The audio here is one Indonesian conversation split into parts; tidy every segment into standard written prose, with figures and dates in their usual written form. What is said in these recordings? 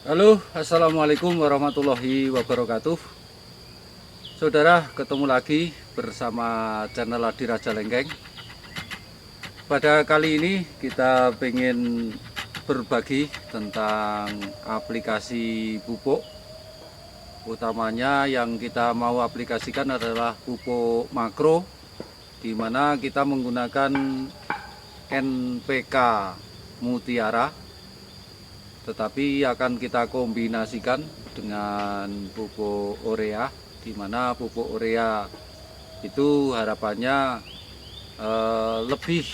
Halo, assalamualaikum warahmatullahi wabarakatuh. Saudara, ketemu lagi bersama channel Adi Raja Lengkeng. Pada kali ini kita ingin berbagi tentang aplikasi pupuk. Utamanya yang kita mau aplikasikan adalah pupuk makro, di mana kita menggunakan NPK Mutiara, tetapi akan kita kombinasikan dengan pupuk urea, di mana pupuk urea itu harapannya lebih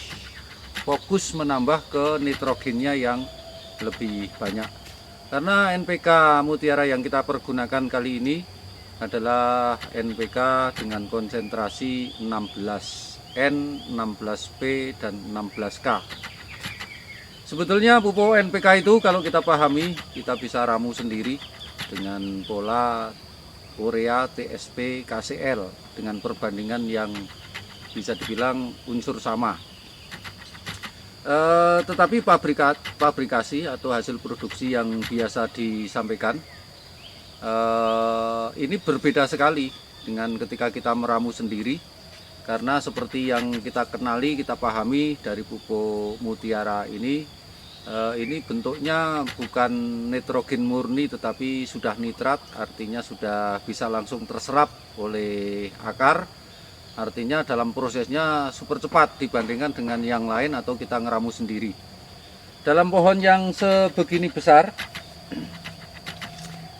fokus menambah ke nitrogennya yang lebih banyak. Karena NPK Mutiara yang kita pergunakan kali ini adalah NPK dengan konsentrasi 16N, 16P, dan 16K. Sebetulnya pupuk NPK itu kalau kita pahami, kita bisa ramu sendiri dengan pola urea, TSP, KCl dengan perbandingan yang bisa dibilang unsur sama. Tetapi pabrikasi atau hasil produksi yang biasa disampaikan ini berbeda sekali dengan ketika kita meramu sendiri. Karena seperti yang kita kenali, kita pahami dari pupuk Mutiara ini bentuknya bukan nitrogen murni tetapi sudah nitrat, artinya sudah bisa langsung terserap oleh akar. Artinya dalam prosesnya super cepat dibandingkan dengan yang lain atau kita ngeramu sendiri. Dalam pohon yang sebegini besar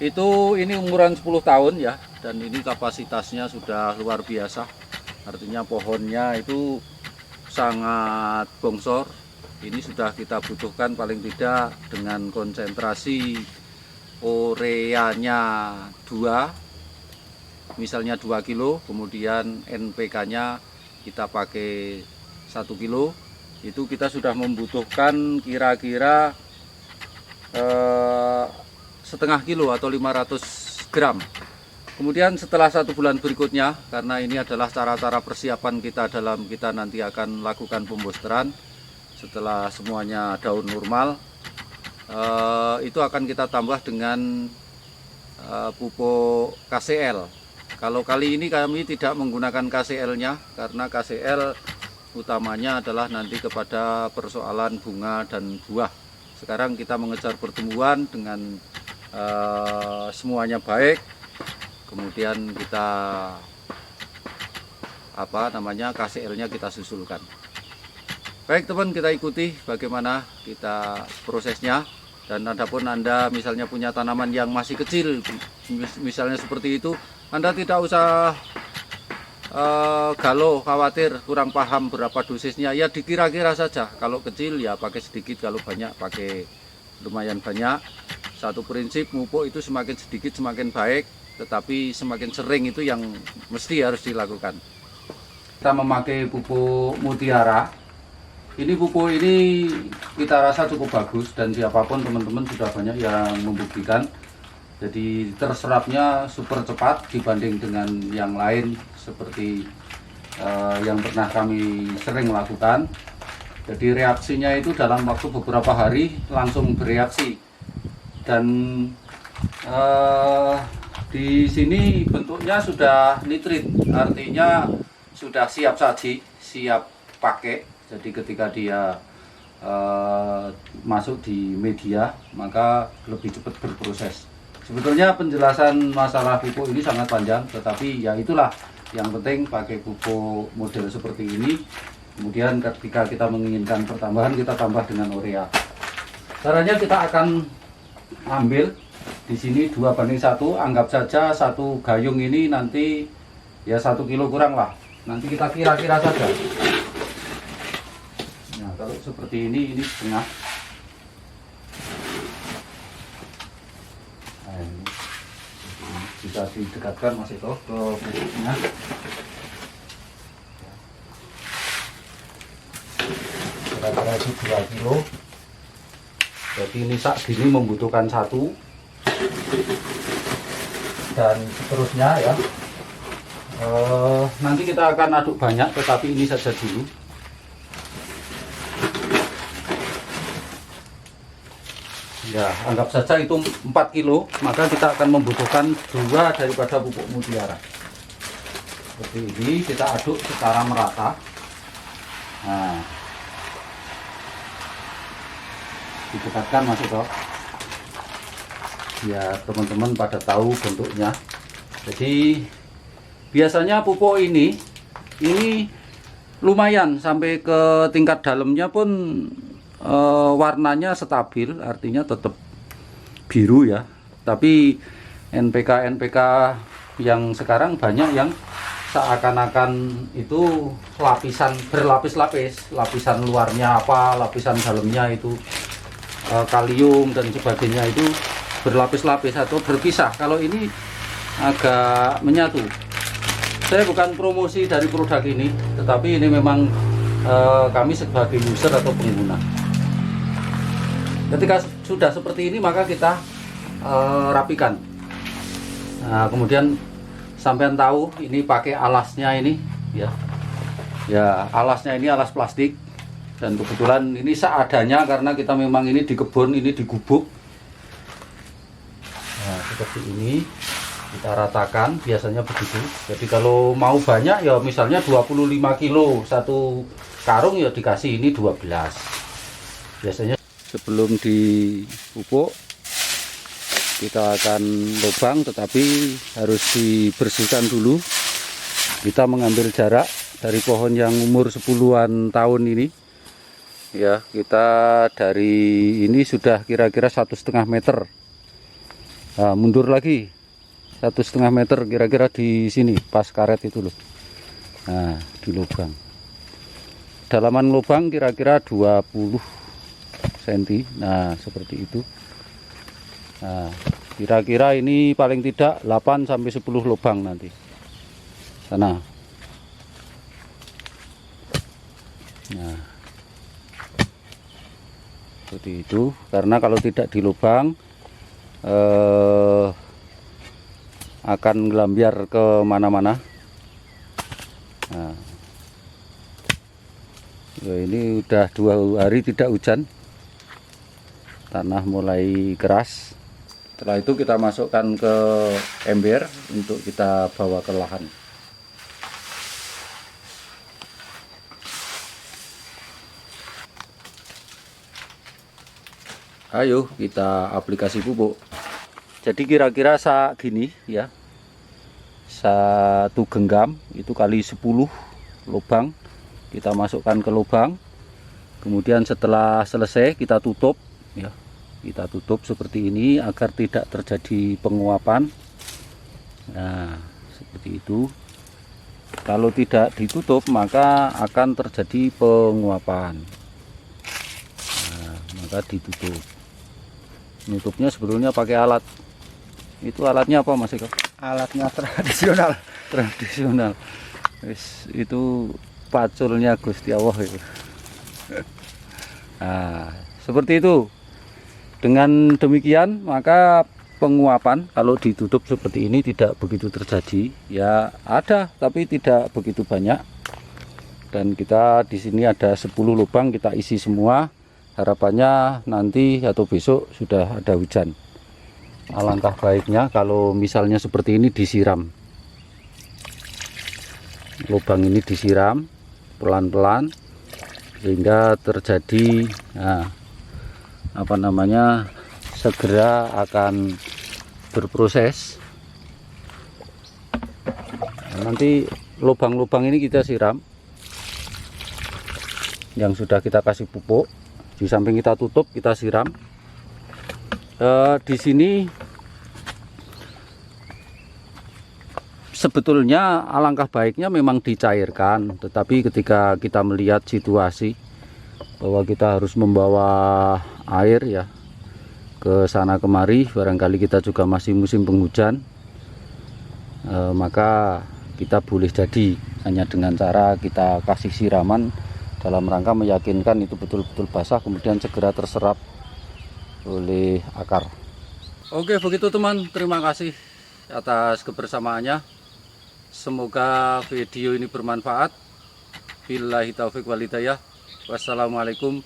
ini umuran 10 tahun ya, dan ini kapasitasnya sudah luar biasa. Artinya pohonnya itu sangat bongsor. Ini sudah kita butuhkan paling tidak dengan konsentrasi ureanya 2, misalnya 2 kilo, kemudian NPK-nya kita pakai 1 kilo. Itu kita sudah membutuhkan kira-kira setengah kilo atau 500 gram. Kemudian setelah 1 bulan berikutnya, karena ini adalah cara-cara persiapan kita dalam kita nanti akan lakukan pembusteran. Setelah semuanya daun normal, itu akan kita tambah dengan pupuk KCl. Kalau kali ini kami tidak menggunakan KCl-nya, karena KCl utamanya adalah nanti kepada persoalan bunga dan buah. Sekarang kita mengejar pertumbuhan dengan semuanya baik, kemudian kita KCl-nya kita susulkan. Baik teman, kita ikuti bagaimana kita prosesnya. Dan adapun Anda misalnya punya tanaman yang masih kecil, misalnya seperti itu, Anda tidak usah galau, khawatir, kurang paham berapa dosisnya. Ya dikira-kira saja, kalau kecil ya pakai sedikit, kalau banyak pakai lumayan banyak. Satu prinsip, pupuk itu semakin sedikit semakin baik, tetapi semakin sering itu yang mesti harus dilakukan. Kita memakai pupuk Mutiara. Ini pupuk ini kita rasa cukup bagus, dan siapapun teman-teman sudah banyak yang membuktikan. Jadi terserapnya super cepat dibanding dengan yang lain seperti yang pernah kami sering lakukan. Jadi reaksinya itu dalam waktu beberapa hari langsung bereaksi. Dan di sini bentuknya sudah nitrit, artinya sudah siap saji, siap pakai. Jadi ketika dia masuk di media, maka lebih cepat berproses. Sebetulnya penjelasan masalah pupuk ini sangat panjang, tetapi ya itulah yang penting pakai pupuk model seperti ini. Kemudian ketika kita menginginkan pertambahan, kita tambah dengan urea. Caranya kita akan ambil di sini 2:1, anggap saja satu gayung ini nanti ya 1 kilo kurang lah. Nanti kita kira-kira saja. Kalau seperti ini setengah. Nah, ini bisa didekatkan Mas Eko ke pupuknya. Kira-kira itu 2 kilo. Jadi ini sak gini membutuhkan 1, dan seterusnya ya. Nanti kita akan aduk banyak, tetapi ini saja dulu. Ya, anggap saja itu 4 kilo, maka kita akan membutuhkan 2 daripada pupuk mutiara. Seperti ini, kita aduk secara merata. Nah, didekatkan Mas Eko. Ya, teman-teman pada tahu bentuknya. Jadi, biasanya pupuk ini lumayan sampai ke tingkat dalamnya pun warnanya stabil, artinya tetap biru ya. Tapi NPK yang sekarang banyak yang seakan-akan itu berlapis-lapis, lapisan luarnya apa, lapisan dalamnya itu kalium dan sebagainya itu berlapis-lapis atau berpisah. Kalau ini agak menyatu. Saya bukan promosi dari produk ini, tetapi ini memang kami sebagai user atau pengguna. Ketika sudah seperti ini maka kita rapikan. Nah, kemudian sampean tahu ini pakai alasnya ini ya. Ya, alasnya ini alas plastik dan kebetulan ini seadanya karena kita memang ini di kebun, ini di gubuk. Nah, seperti ini kita ratakan, biasanya begitu. Jadi kalau mau banyak ya misalnya 25 kilo satu karung ya dikasih ini 12. Biasanya sebelum dipupuk kita akan lubang, tetapi harus dibersihkan dulu. Kita mengambil jarak dari pohon yang umur 10-an tahun ini ya, kita dari ini sudah kira-kira 1,5 meter. Nah, mundur lagi 1,5 meter kira-kira di sini pas karet itu loh. Nah, di lubang, dalaman lubang kira-kira 20 cm. Nah, seperti itu. Nah, kira-kira ini paling tidak 8 sampai 10 lubang nanti sana. Nah, seperti itu. Karena kalau tidak di lubang akan ngelambiar ke mana-mana. Nah, ya ini udah 2 hari tidak hujan, tanah mulai keras. Setelah itu kita masukkan ke ember untuk kita bawa ke lahan. Ayo kita aplikasi pupuk. Jadi kira-kira gini ya, 1 genggam itu kali 10 lubang kita masukkan ke lubang. Kemudian setelah selesai kita tutup ya, kita tutup seperti ini agar tidak terjadi penguapan. Nah, seperti itu. Kalau tidak ditutup maka akan terjadi penguapan. Nah, maka ditutup. Nutupnya sebetulnya pakai alat. Itu alatnya apa Mas Eko? Alatnya tradisional. Tradisional. Itu paculnya Gusti Allah itu. Nah, seperti itu. Dengan demikian maka penguapan kalau ditutup seperti ini tidak begitu terjadi. Ya ada, tapi tidak begitu banyak. Dan kita di sini ada 10 lubang, kita isi semua. Harapannya nanti atau besok sudah ada hujan. Alangkah baiknya kalau misalnya seperti ini disiram. Lubang ini disiram pelan-pelan sehingga terjadi segera akan berproses. Nanti lubang-lubang ini kita siram yang sudah kita kasih pupuk. Di samping kita tutup, kita siram. Di sini sebetulnya alangkah baiknya memang dicairkan, tetapi ketika kita melihat situasi bahwa kita harus membawa air ya ke sana kemari, barangkali kita juga masih musim penghujan, maka kita boleh jadi hanya dengan cara kita kasih siraman dalam rangka meyakinkan itu betul-betul basah, kemudian segera terserap oleh akar. Oke, begitu teman, terima kasih atas kebersamaannya. Semoga video ini bermanfaat. Billahi taufiq wal hidayah. Wassalamualaikum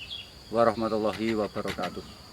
warahmatullahi wabarakatuh.